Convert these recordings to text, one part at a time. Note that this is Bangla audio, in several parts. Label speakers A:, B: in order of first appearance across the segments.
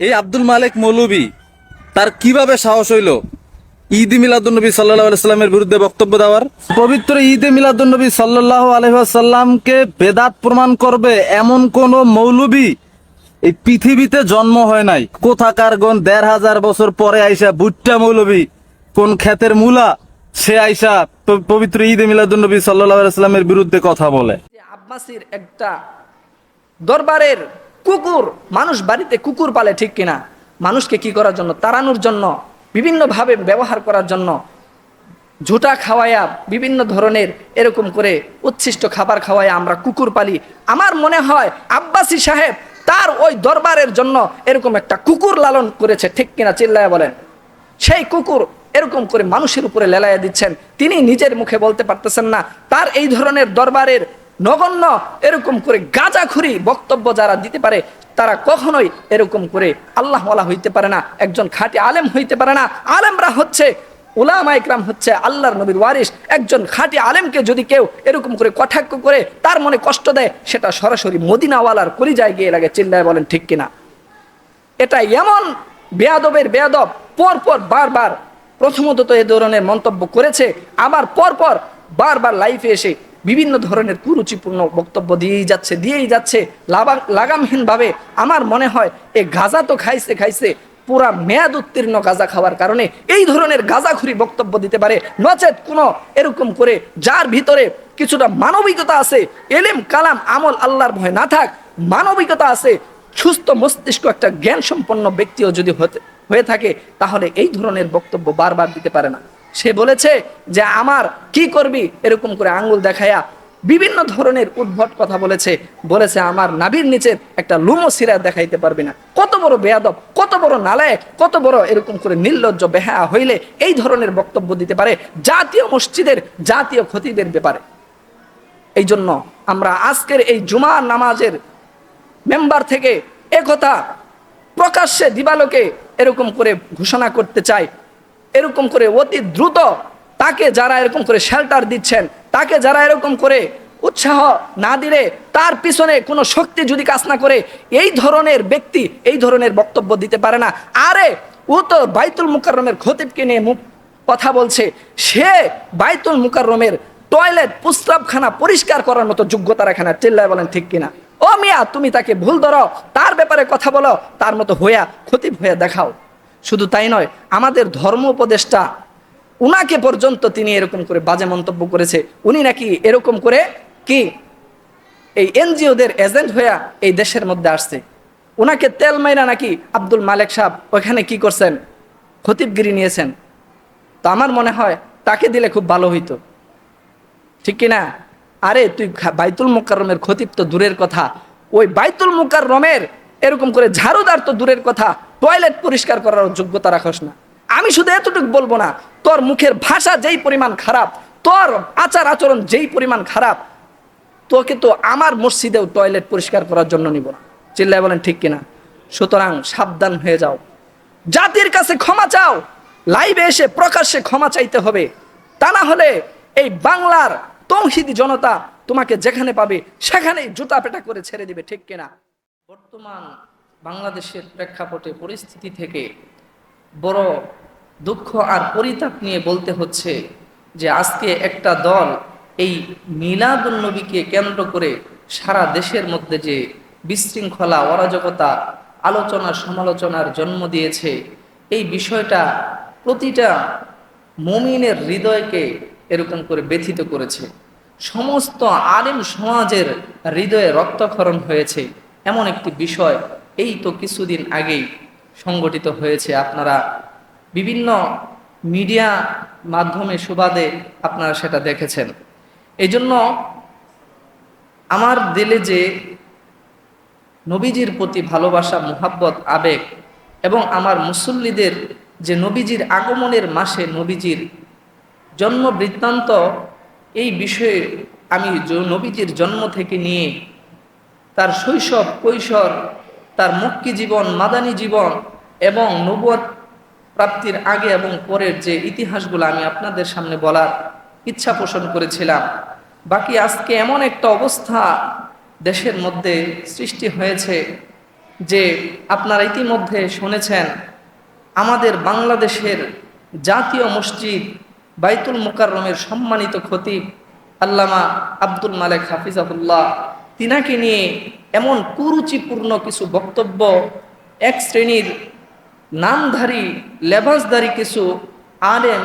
A: এই আব্দুল মালেক মৌলভী তার কিভাবে সাহস হইল ঈদ মিলাদুন্নবী সাল্লাল্লাহু আলাইহি সাল্লামের বিরুদ্ধে বক্তব্য দেওয়ার? পবিত্র ঈদে মিলাদুন্নবী সাল্লাল্লাহু আলাইহি সাল্লামকে বেদাত প্রমাণ করবে এমন কোন মৌলভী এই পৃথিবীতে জন্ম হয় নাই। কোথাকার গণ ১৫০০ বছর পরে আইসা ভুট্টা মৌলভী কোন ক্ষেতের মূলা সে আইসা পবিত্র ঈদে মিলাদুন্নবী সাল্লাল্লাহু আলাইহি সাল্লামের বিরুদ্ধে কথা বলে।
B: আব্বাসীর একটা দরবারের কুকুর, মানুষ বাড়িতে কুকুর পালে ঠিক কিনা, মানুষকে কি করার জন্য? তাড়ানোর জন্য, বিভিন্নভাবে ব্যবহার করার জন্য, ঝুটা খাওয়ায়া, বিভিন্ন ধরনের এরকম করে উচ্ছিষ্ট খাবার খাওয়ায়া আমরা কুকুর পালি। আমার মনে হয় আব্বাসী সাহেব তার ওই দরবারের জন্য এরকম একটা কুকুর লালন করেছে, ঠিক কিনা? চিল্লায়া বলেন। সেই কুকুর এরকম করে মানুষের উপরে লেলাইয়া দিচ্ছেন, তিনি নিজের মুখে বলতে পারতেছেন না। তার এই ধরনের দরবারের নগণ্য এরকম করে গাঁজাখুরি বক্তব্য যারা দিতে পারে তারা কখনোই এরকম করে আল্লাহওয়ালা হইতে পারে না, একজন খাঁটি আলেম হইতে পারে না। আলেমরা হচ্ছে উলামা ইকরাম, হচ্ছে আল্লাহর নবীর ওয়ারিস। একজন খাঁটি আলেমকে যদি কেউ এরকম করে কটাক্ষ করে তার মনে কষ্ট দেয়, সেটা সরাসরি মদিনাওয়ালার কলিজায় গিয়ে লাগে। চিল্লায় বলেন ঠিক কিনা? এটা এমন বেয়াদবের বেয়াদব, পরপর বারবার প্রথমত তো এ ধরনের মন্তব্য করেছে, আবার পরপর বারবার লাইফে এসে বিভিন্ন ধরনের কুরুচিপূর্ণ বক্তব্য দিয়েই যাচ্ছে লাগামহীনভাবে। আমার মনে হয় এই গাঁজা তো খাইছে পুরা মেয়াদ উত্তীর্ণ গাঁজা খাওয়ার কারণে এই ধরনের গাঁজাখুরি বক্তব্য দিতে পারে। নচেত কোনো এরকম করে যার ভিতরে কিছুটা মানবিকতা আছে, এলেম কালাম আমল আল্লাহর ভয় না থাক, মানবিকতা আছে, সুস্থ মস্তিষ্ক একটা জ্ঞান সম্পন্ন ব্যক্তিও যদি হয়ে থাকে, তাহলে এই ধরনের বক্তব্য বারবার দিতে পারে না। সে বলেছে যে আমার কি করবি, এরকম করে আঙ্গুল দেখায়া বিভিন্ন ধরনের উদ্ভট কথা বলেছে আমার নাভির নিচের একটা লুমো সিরা দেখাইতে পারবি না। কত বড় বেয়াদব, কত বড় নালায়েক, কত বড় এরকম করে নির্লজ্জ বেহায়া হইলে এই ধরনের বক্তব্য দিতে পারে জাতীয় মসজিদের জাতীয় খতিবের ব্যাপারে। এই জন্য আমরা আজকের এই জুমা নামাজের মেম্বার থেকে একথা প্রকাশ্যে দিবালোকে এরকম করে ঘোষণা করতে চাই, এরকম করে অতি দ্রুত তাকে যারা এরকম করে শেল্টার দিচ্ছেন, তাকে যারা এরকম করে উৎসাহ না দিলে, তার পিছনে কোনো শক্তি যদি কাজ না করে, এই ধরনের ব্যক্তি এই ধরনের বক্তব্য দিতে পারে না। আরে ও তো বাইতুল মুকাররমের খতিবকে নিয়ে কথা বলছে, সে বাইতুল মুকাররমের টয়লেট প্রস্রাবখানা পরিষ্কার করার মতো যোগ্যতা রাখে না। চিল্লায় বলেন ঠিক কিনা? ও মিয়া, তুমি তাকে ভুল ধরো, তার ব্যাপারে কথা বলো, তার মতো হইয়া খতিব হইয়া দেখাও। শুধু তাই নয়, আমাদের ধর্ম উপদেষ্টা উনাকে পর্যন্ত তিনি এরকম করে বাজে মন্তব্য করেছে। উনি নাকি এরকম করে কি এই এনজিওদের এজেন্ট হইয়া এই দেশের মধ্যে আসছে। উনাকে তেল মাইরা নাকি আব্দুল মালেক সাহেব ওখানে কি করছেন, খতিবগিরি নিয়েছেন। তো আমার মনে হয় তাকে দিলে খুব ভালো হইতো, ঠিক কিনা? আরে তুই বাইতুল মুকাররমের খতিব তো দূরের কথা, ওই বাইতুল মুকাররমের এরকম করে ঝাড়ুদার তো দূরের কথা, টয়লেট পরিষ্কার করার যোগ্যতা রাখস না। আমি শুধু এতটুকু বলবো না, তোর মুখের ভাষা যেই পরিমাণ খারাপ, তোর আচার আচরণ যেই পরিমাণ খারাপ, তোকে তো আমার মসজিদেও টয়লেট পরিষ্কার করার জন্য নিব না। চিল্লায় বলেন ঠিক কিনা? সুতরাং সাবধান হয়ে যাও, জাতির কাছে ক্ষমা চাও, লাইভে এসে প্রকাশ্যে ক্ষমা চাইতে হবে। তা না হলে এই বাংলার তৌহিদি জনতা তোমাকে যেখানে পাবে সেখানেই জুতা পেটা করে ছেড়ে দিবে, ঠিক কিনা? বর্তমান বাংলাদেশের প্রেক্ষাপটে পরিস্থিতি থেকে বড় দুঃখ আর পরিতাপ নিয়ে বলতে হচ্ছে যে আজকে একটা দল এই মিলাদুন্নবীকে কেন্দ্র করে সারা দেশের মধ্যে যে বিশৃঙ্খলা, অরাজকতা, আলোচনা সমালোচনার জন্ম দিয়েছে, এই বিষয়টা প্রতিটা মুমিনের হৃদয়কে এরকম করে ব্যথিত করেছে। সমস্ত আলেম সমাজের হৃদয়ে রক্তক্ষরণ হয়েছে এমন একটি বিষয় এই তো কিছুদিন আগেই সংগঠিত হয়েছে। আপনারা বিভিন্ন মিডিয়া মাধ্যমে সুবাদে আপনারা সেটা দেখেছেন। এই জন্য আমার দিলে যে নবীজির প্রতি ভালোবাসা, মুহাব্বত, আবেগ এবং আমার মুসল্লিদের যে নবীজির আগমনের মাসে নবীজির জন্ম বৃত্তান্ত, এই বিষয়ে আমি নবীজির জন্ম থেকে নিয়ে তার শৈশব, কৈশোর, তার মক্কি জীবন, মাদানী জীবন এবং নবুয়ত প্রাপ্তির আগে এবং পরের যে ইতিহাসগুলো আমি আপনাদের সামনে বলার ইচ্ছা পোষণ করেছিলাম। বাকি আজকে এমন একটা অবস্থা দেশের মধ্যে সৃষ্টি হয়েছে, যে আপনারা ইতিমধ্যে শুনেছেন আমাদের বাংলাদেশের জাতীয় মসজিদ বাইতুল মুকাররমের সম্মানিত খতিব আল্লামা আব্দুল মালেক হাফিজাহুল্লাহ তিনাকে নিয়ে এমন কুরুচিপূর্ণ কিছু বক্তব্য এক শ্রেণীর নামধারী লেবাসধারী কিছু আলেম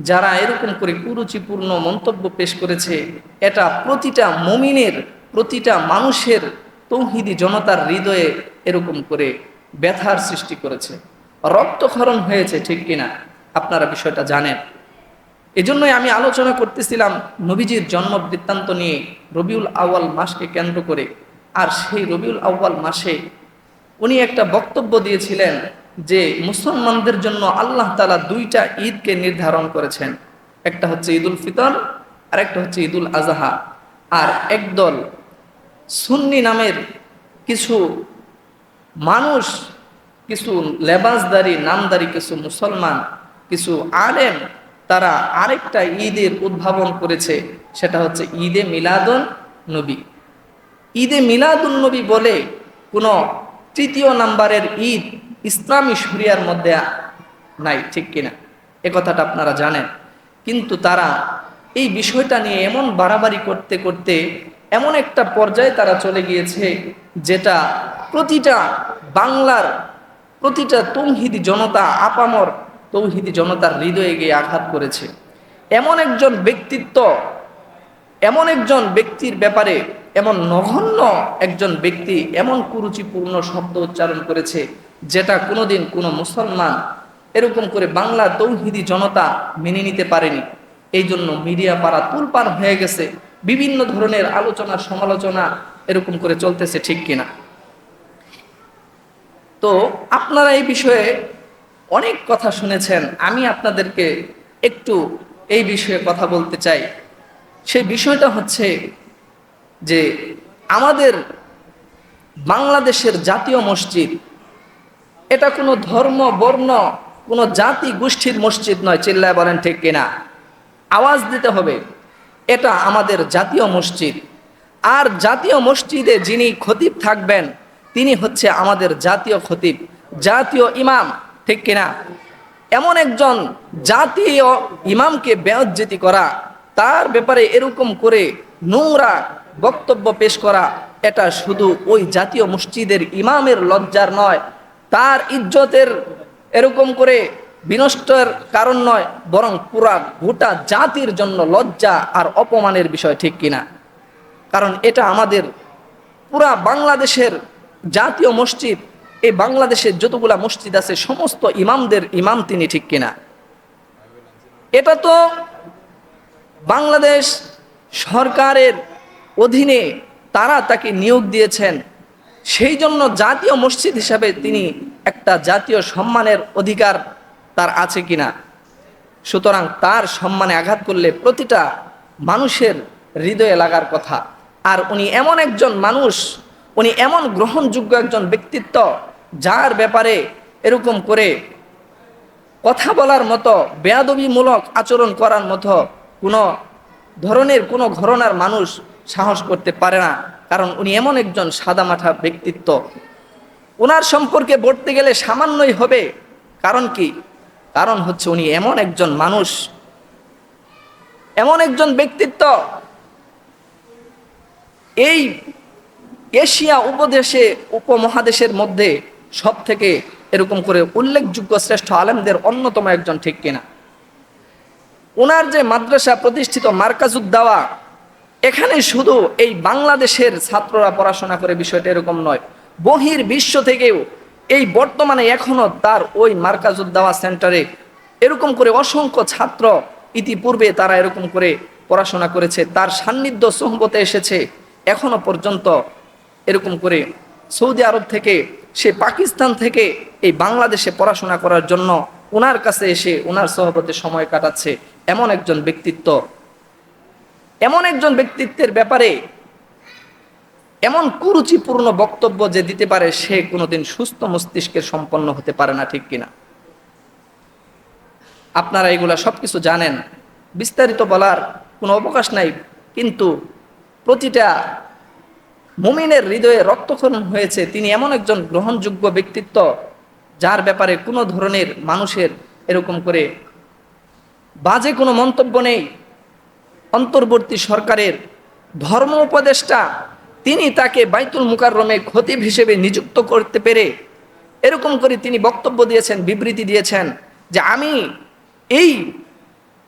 B: যারা এরকম করে কুরুচিপূর্ণ মন্তব্য পেশ করেছে, এটা প্রতিটা মুমিনের, প্রতিটা মানুষের তৌহিদি জনতার হৃদয়ে এরকম করে ব্যথার সৃষ্টি করেছে, রক্তক্ষরণ হয়েছে, ঠিক কিনা আপনারা বিষয়টা জানেন। এজন্যই আমি আলোচনা করতেছিলাম নবীজির জন্ম বৃত্তান্ত নিয়ে রবিউল আউয়াল মাসকে কেন্দ্র করে। আর সেই রবিউল আউয়াল মাসে উনি একটা বক্তব্য দিয়েছিলেন যে মুসলমানদের জন্য আল্লাহ তাআলা দুইটা ঈদকে নির্ধারণ করেছেন, একটা হচ্ছে ঈদুল ফিতর আর একটা হচ্ছে ঈদুল আজহা। আর একদল সুন্নি নামের কিছু মানুষ, কিছু লেবাসদারি নামদারি কিছু মুসলমান, কিছু আলেম, তারা আরেকটা ঈদের উদ্ভাবন করেছে, সেটা হচ্ছে ঈদে মিলাদুন নবী। ঈদে মিলাদুন নবী বলে কোনো তৃতীয় নাম্বারের ঈদ ইসলামী শরিয়ার মধ্যে নাই, ঠিক কিনা এ কথাটা আপনারা জানেন। কিন্তু তারা এই বিষয়টা নিয়ে এমন বাড়াবাড়ি করতে করতে এমন একটা পর্যায়ে তারা চলে গিয়েছে, যেটা প্রতিটা বাংলার প্রতিটা তৌহিদি জনতা, আপামর তৌহিদি জনতার হৃদয়ে গিয়ে আঘাত করেছে। এমন একজন ব্যক্তিত্ব, এমন একজন ব্যক্তির ব্যাপারে, এমন নগণ্য একজন ব্যক্তি এমন কুরুচিপূর্ণ শব্দ উচ্চারণ করেছে, যেটা কোনোদিন কোনো মুসলমান এরকম করে বাংলা তৌহিদি জনতা মেনে নিতে পারেনি। এই জন্য মিডিয়া পাড়া তুলপাড় হয়ে গেছে, বিভিন্ন ধরনের আলোচনা সমালোচনা এরকম করে চলতেছে, ঠিক কিনা। তো আপনারা এই বিষয়ে অনেক কথা শুনেছেন, আমি আপনাদেরকে একটু এই বিষয়ে কথা বলতে চাই। সেই বিষয়টা হচ্ছে যে আমাদের বাংলাদেশের জাতীয় মসজিদ, এটা কোনো ধর্ম বর্ণ কোনো জাতি গোষ্ঠীর মসজিদ নয়, চিল্লায় বলেন ঠিক কিনা, আওয়াজ দিতে হবে। এটা আমাদের জাতীয় মসজিদ। আর জাতীয় মসজিদে যিনি খতিব থাকবেন তিনি হচ্ছে আমাদের জাতীয় খতিব, জাতীয় ইমাম, ঠিক কিনা। এমন একজন জাতীয় ইমামকে বেইজ্জতি করা, তার ব্যাপারে এরকম করে নোংরা বক্তব্য পেশ করা, এটা শুধু ওই জাতীয় মসজিদের ইমামের লজ্জার নয়, তার ইজ্জতের এরকম করে বিনষ্টের কারণ নয়, বরং পুরা গোটা জাতির জন্য লজ্জা আর অপমানের বিষয়, ঠিক কিনা। কারণ এটা আমাদের পুরা বাংলাদেশের জাতীয় মসজিদ, এই বাংলাদেশের যতগুলা মসজিদ আছে সমস্ত ইমামদের ইমাম তিনি, ঠিক কিনা। এটা তো বাংলাদেশ সরকারের অধীনে তারা তাকে নিয়োগ দিয়েছেন, সেই জন্য জাতীয় মসজিদ হিসাবে তিনি একটা জাতীয় সম্মানের অধিকার তার আছে কিনা। সুতরাং তার সম্মানে আঘাত করলে প্রতিটা মানুষের হৃদয়ে লাগার কথা। আর উনি এমন একজন মানুষ, উনি এমন গ্রহণযোগ্য একজন ব্যক্তিত্ব, যার ব্যাপারে এরকম করে কথা বলার মতো, বেয়াদবিমূলক আচরণ করার মতো কোনো ধরনের কোনো ঘরানার মানুষ সাহস করতে পারে না। কারণ উনি এমন একজন সাদামাঠা ব্যক্তিত্ব, ওনার সম্পর্কে বলতে গেলে সামান্যই হবে। কারণ কি? কারণ হচ্ছে উনি এমন একজন মানুষ, এমন একজন ব্যক্তিত্ব, এই এশিয়া উপমহাদেশের মধ্যে সব থেকে এরকম করে উল্লেখযোগ্য শ্রেষ্ঠ আলেমদের অন্যতম একজন, ঠিক কিনা। ওনার যে মাদ্রাসা প্রতিষ্ঠিত মার্কাজুদ দাওয়া, এখানে শুধু এই বাংলাদেশের ছাত্ররা পড়াশোনা করে বিষয়টা এরকম নয়, বহির বিশ্ব থেকেও এই বর্তমানে এখনো তার ওই মার্কাজুদ দাওয়া সেন্টারে এরকম করে অসংখ্য ছাত্র ইতিপূর্বে তারা এরকম করে পড়াশোনা করেছে, তার সান্নিধ্য সোহবতে এসেছে। এখনো পর্যন্ত এরকম করে সৌদি আরব থেকে, সে পাকিস্তান থেকে এই বাংলাদেশে পড়াশোনা করার জন্য ওনার কাছে এসে ওনার সোহবতে সময় কাটাচ্ছে। এমন একজন ব্যক্তিত্ব, এমন একজন ব্যক্তিত্বের ব্যাপারে এমন কুরুচিপূর্ণ বক্তব্য যে দিতে পারে, সে কোনোদিন সুস্থ মস্তিষ্কের সম্পন্ন হতে পারে না, ঠিক কিনা। আপনারা এগুলা সবকিছু জানেন, বিস্তারিত বলার কোনো অবকাশ নাই। কিন্তু প্রতিটা মুমিনের হৃদয়ে রক্তক্ষরণ হয়েছে, তিনি এমন একজন গ্রহণযোগ্য ব্যক্তিত্ব যার ব্যাপারে কোনো ধরনের মানুষের এরকম করে বাজে কোনো মন্তব্য নেই। অন্তর্বর্তী সরকারের ধর্ম উপদেষ্টা, তিনি তাকে বাইতুল মুকাররমে খতিব হিসেবে নিযুক্ত করতে পেরে এরকম করে তিনি বক্তব্য দিয়েছেন, বিবৃতি দিয়েছেন যে আমি এই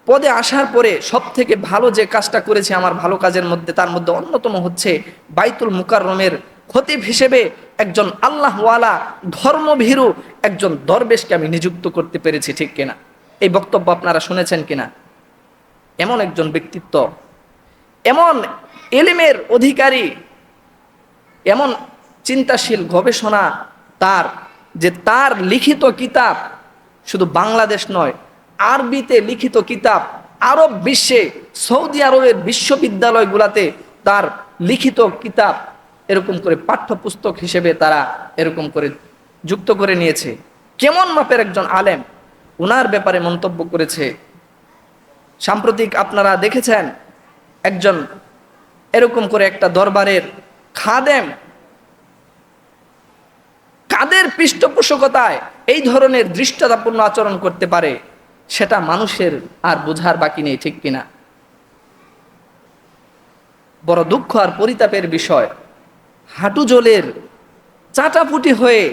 B: পদে আসার পরে সব থেকে ভালো যে কাজটা করেছি আমার ভালো কাজের মধ্যে, তার মধ্যে অন্যতম হচ্ছে বাইতুল মুকাররমের খতিব হিসেবে একজন আল্লাহওয়ালা ধর্মভীরু একজন দরবেশকে আমি নিযুক্ত করতে পেরেছি, ঠিক কিনা? এই বক্তব্য আপনারা শুনেছেন কিনা? এমন একজন ব্যক্তিত্ব, এমন এলিমের অধিকারী, এমন চিন্তাশীল গবেষণা তার, যে তার লিখিত কিতাব শুধু বাংলাদেশ নয়, আরবিতে লিখিত কিতাব আরব বিশ্বে, সৌদি আরবের বিশ্ববিদ্যালয়গুলোতে তার লিখিত কিতাব এরকম করে পাঠ্যপুস্তক হিসেবে তারা এরকম করে যুক্ত করে নিয়েছে। কেমন মাপের একজন আলেম, ওনার ব্যাপারে মন্তব্য করেছে। সাম্প্রতিক আপনারা দেখেছেন একজন এরকম করে একটা দরবারের খাদেম কাদের পৃষ্ঠপোষকতায় এই ধরনের দৃষ্টতাপূর্ণ আচরণ করতে পারে, সেটা মানুষের আর বোঝার বাকি নেই, ঠিক কিনা? বড় দুঃখ আর পরিতাপের বিষয়, হাঁটু জলের চাটাপুটি হয়ে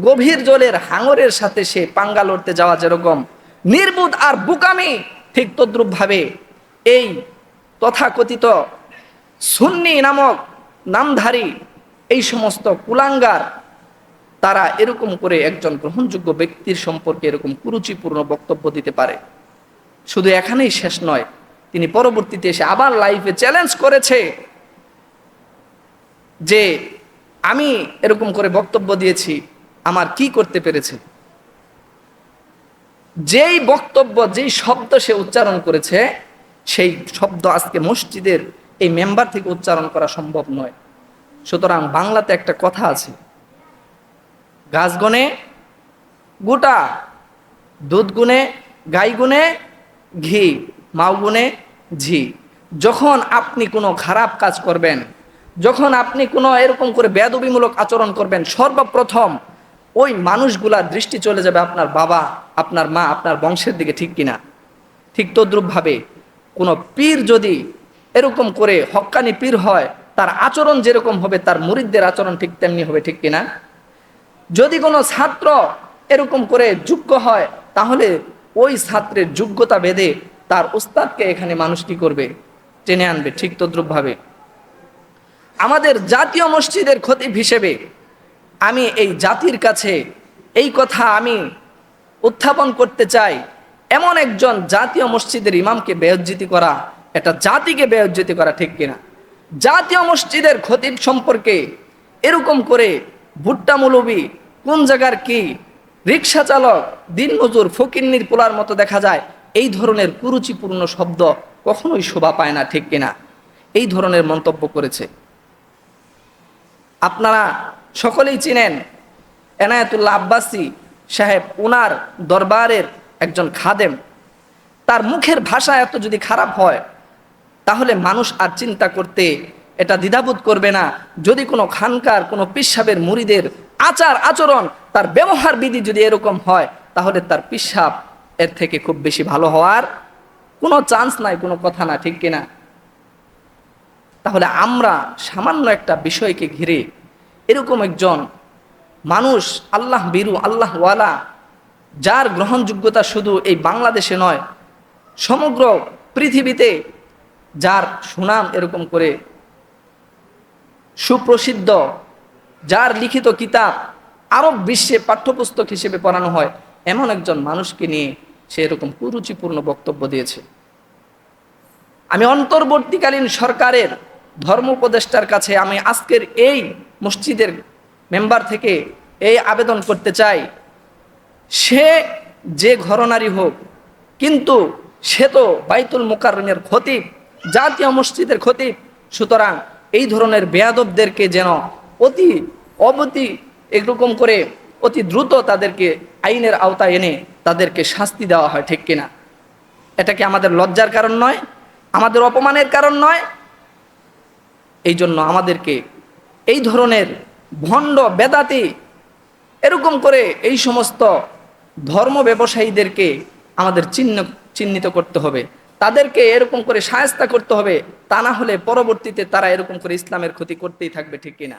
B: গভীর জলের হাঙরের সাথে সে পাঙ্গা লড়তে যাওয়া যেরকম নির্বুধ আর বোকামি, ঠিক তদ্রূপ ভাবে এই তথাকথিত সুন্নি নামক নামধারী এই সমস্ত কুলাঙ্গার, তারা এরকম করে একজন গ্রহণযোগ্য ব্যক্তির সম্পর্কে এরকম কুরুচিপূর্ণ বক্তব্য দিতে পারে। শুধু এখানেই শেষ নয়, তিনি পরবর্তীতে এসে আবার লাইভে চ্যালেঞ্জ করেছে যে আমি এরকম করে বক্তব্য দিয়েছি, আমার কি করতে পেরেছে। যেই বক্তব্য, যেই শব্দ সে উচ্চারণ করেছে, সেই শব্দ আজকে মসজিদের এই মেম্বার থেকে উচ্চারণ করা সম্ভব নয়। সুতরাং বাংলাতে একটা কথা আছে, গাছ গুনে গোটা, দুধ গুনে গাই গুনে ঘি, মাও গুনে ঝি। যখন আপনি কোনো খারাপ কাজ করবেন, যখন আপনি কোনো এরকম করে বেয়াদবিমূলক আচরণ করবেন, সর্বপ্রথম ওই মানুষগুলার দৃষ্টি চলে যাবে আপনার বাবা, আপনার মা, আপনার বংশের দিকে, ঠিক কিনা? ঠিক তদ্রূপভাবে কোনো পীর যদি এরকম করে হক্কানি পীর হয়, তার আচরণ যেরকম হবে তার মুরিদদের আচরণ ঠিক তেমনি হবে, ঠিক কিনা? যদি কোনো ছাত্র এরকম করে যোগ্য হয়, তাহলে ওই ছাত্রের যোগ্যতা ভেদে তার উস্তাদকে এখানে মানুষ কি করবে? টেনে আনবে। ঠিক তদ্রূপভাবে আমাদের জাতীয় মসজিদের খতিব হিসেবে আমি এই জাতির কাছে এই কথা আমি উত্থাপন করতে চাই, এমন একজন জাতীয় মসজিদের ইমামকে বেইজ্জতি করা, এটা জাতিকে বেইজ্জতি করা, ঠিক কিনা? জাতীয় মসজিদের খতিব সম্পর্কে এরকম করে ভুট্টা মৌলবি, কোন জায়গার কি, রিক্সা চালক, দিনমজুর, ফকিন্নির পোলার মতো দেখা যায়, এই ধরনের কুরুচিপূর্ণ শব্দ কখনোই শোভা পায় না, ঠিক কিনা? এই ধরনের মন্তব্য করেছে। আপনারা সকলেই চিনেন এনায়েতুল্লাহ আব্বাসী সাহেব, ওনার দরবারের একজন খাদেম। তার মুখের ভাষা এত যদি খারাপ হয়, তাহলে মানুষ আর চিন্তা করতে এটা দ্বিধাবোধ করবে না। যদি কোনো খানকার, কোনো পীর সাহেবের মুরিদের আচার আচরণ, তার ব্যবহার বিধি যদি এরকম হয়, তাহলে তার পীর সাহেব এর থেকে খুব বেশি ভালো হওয়ার কোনো চান্স নাই, কোনো কথা না, ঠিক কিনা? তাহলে আমরা সামান্য একটা বিষয়কে ঘিরে এরকম একজন মানুষ, আল্লাহ বিরু, আল্লাহওয়ালা, যার গ্রহণযোগ্যতা শুধু এই বাংলাদেশে নয়, সমগ্র পৃথিবীতে যার সুনাম এরকম করে সুপ্রসিদ্ধ, যার লিখিত কিতাব আরব বিশ্বে পাঠ্যপুস্তক হিসেবে পড়ানো হয়, এমন একজন মানুষকে নিয়ে সে এরকম কুরুচিপূর্ণ বক্তব্য দিয়েছে। আমি অন্তর্বর্তীকালীন সরকারের ধর্ম উপদেষ্টার কাছে আমি আজকের এই মসজিদের মেম্বার থেকে এই আবেদন করতে চাই, সে যে ঘরনারী হোক, কিন্তু সে তো বাইতুল মুকাররমের খতিব, জাতীয় মসজিদের খতিব। সুতরাং এই ধরনের বেয়াদবদেরকে যেন অবতি এরকম করে অতি দ্রুত তাদেরকে আইনের আওতায় এনে তাদেরকে শাস্তি দেওয়া হয়, ঠিক কিনা? এটা কি আমাদের লজ্জার কারণ নয়? আমাদের অপমানের কারণ নয়? এই জন্য আমাদেরকে এই ধরনের ভণ্ড বেদাতি এরকম করে এই সমস্ত ধর্ম ব্যবসায়ীদেরকে আমাদের চিহ্নিত করতে হবে, তাদেরকে এরকম করে শায়েস্তা করতে হবে। তা না হলে পরবর্তীতে তারা এরকম করে ইসলামের ক্ষতি করতেই থাকবে, ঠিক কিনা?